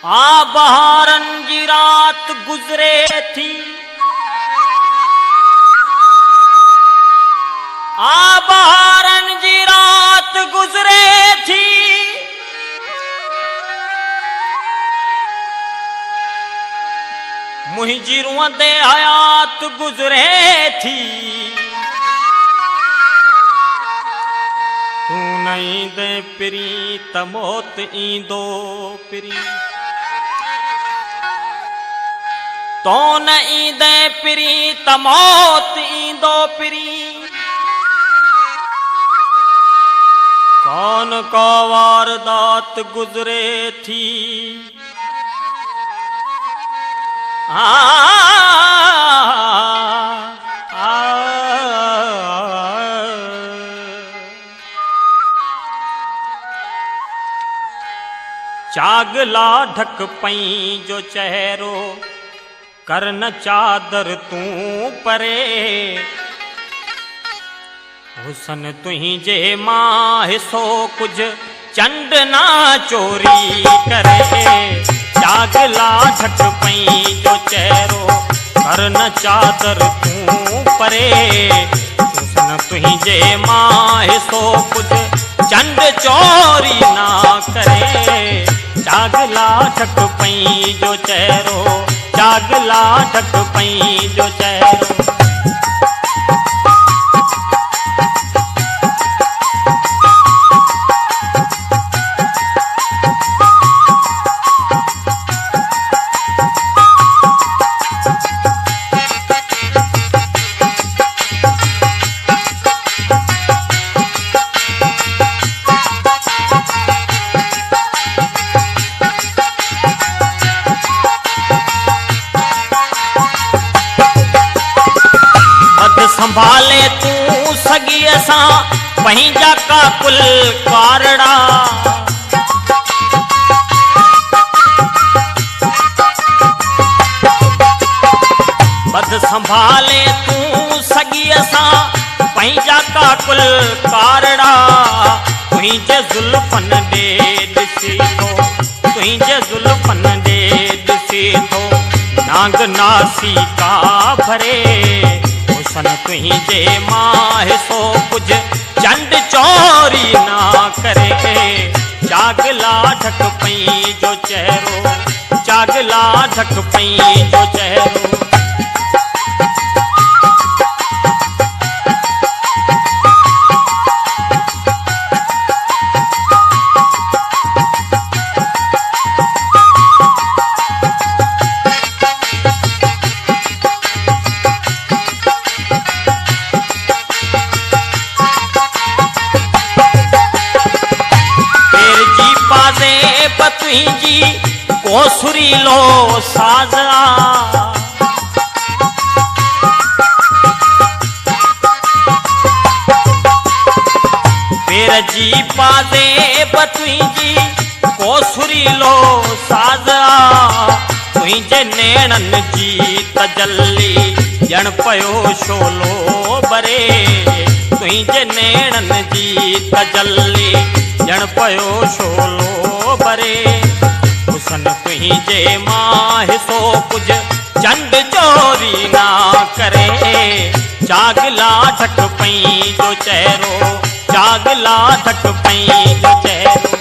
आ बहारन जी रात गुजरे थी, आ बहारन जी रात गुजरे थी, मुझी रूह दे हयात गुजरे थी। तू नहीं दे पिरी त मौत ईंदो पिरी, तो नहीं दे पिरी त मौत ईंदो पिरी। कौन को वारदात गुजरे थी, आ, आ, चागला ढक पई जो चेहरो, करन चादर तू परे। हुसन तुझे मां हिसो कुछ चंड ना चोरी करे। चागला ढक पई जो चेहरो, करन चादर तू परे। हुसन तुझे मां हिसो कुछ चंड चोरी ना करे। चागला ढक पई जो चेहरो, चागला ढक पई जो चेहरो। संभाले तू सगी असा पंहिंजा का कुल कारड़ा। बद संभाले तू सगी असा पंहिंजा का कुल कारड़ा। तुझे जुल्फन दे ॾिसी थो, तुझे जुल्फन दे ॾिसी थो नांग नासी का भरे। हुसन तुझे मां हिसो कुछ चंड चोरी ना करे। चागला ढक पई जो चेहरो, चागला ढक पई जो चेहरो। तुझी कोसुरी लो साजा, पेर जी पादे तुझी कोसुरी लो साजा। तुझे नेणन जी तजल्ली ॼण पयो शोलो बरे। तुझे नेणन जी तजल्ली ॼण पयो शोलो बरे। हुसन तुझे मां हिसो कुछ चंड चोरी ना करे। चागला ढक पई जो चेहरो, चागला ढक पई जो चेहरो।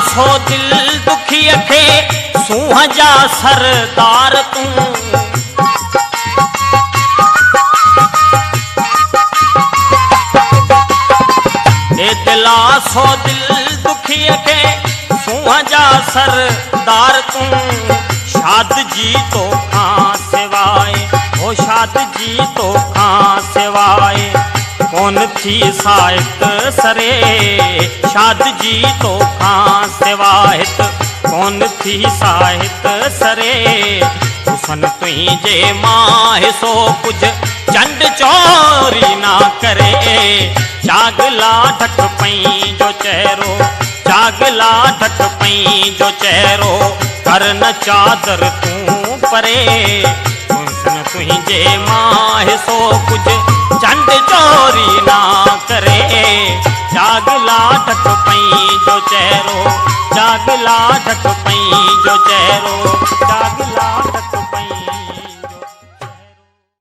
सो दिल दुखी खे सूह जा सरदार तू। दिला सो दिल दुखी खे सूह जा सरदार तू। शाद जी तो खां सिवाए, हो शाद जी तो खां सिवाए कौन थी साहित सरे। शाद जी तो खां सिवाहित कौन थी साहित सरे। हुसन तुझे मां हिसो कुछ चंड चोरी ना करे जागला ढक पई जो चेहरो जागला ढक पई जो चेहरो कर न चादर तू परे सुन तुझे मां सो कुछ चंड चोरी ना करे जागला ढक पई जो चेहरो जागला ढक पई जो